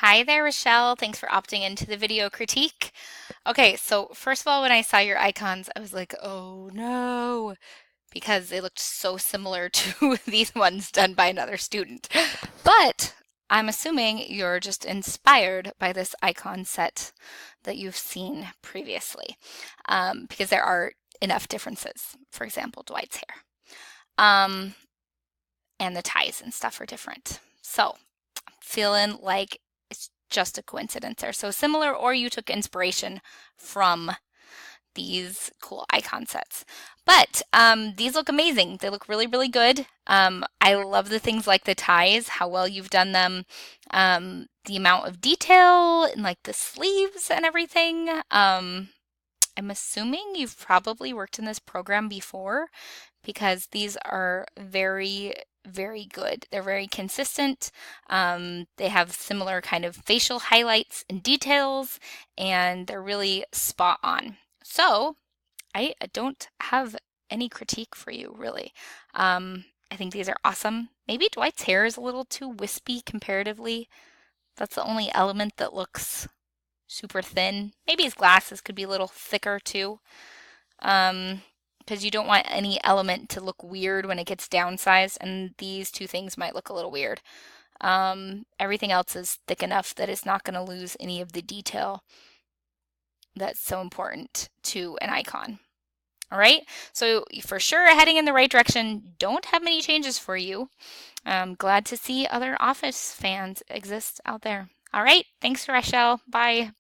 Hi there, Rachelle. Thanks for opting into the video critique. Okay, so first of all, when I saw your icons, I was like, oh no, because they looked so similar to these ones done by another student. But I'm assuming you're just inspired by this icon set that you've seen previously, because there are enough differences. For example, Dwight's hair, um, and the ties and stuff are different. So feeling like it's just a coincidence or so similar, or you took inspiration from these cool icon sets. But these look amazing. They look really, really good. I love the things like the ties, how well you've done them, the amount of detail and like the sleeves and everything. I'm assuming you've probably worked in this program before because these are very, very good. They're very consistent. They have similar kind of facial highlights and details, and they're really spot on. So I don't have any critique for you, really. I think these are awesome. Maybe Dwight's hair is a little too wispy comparatively. That's the only element that looks super thin. Maybe his glasses could be a little thicker too. Because you don't want any element to look weird when it gets downsized, and these two things might look a little weird. Everything else is thick enough that it's not going to lose any of the detail that's so important to an icon. All right, so for sure heading in the right direction. Don't have many changes for you. I'm glad to see other Office fans exist out there. All right, thanks, Rachelle. Bye.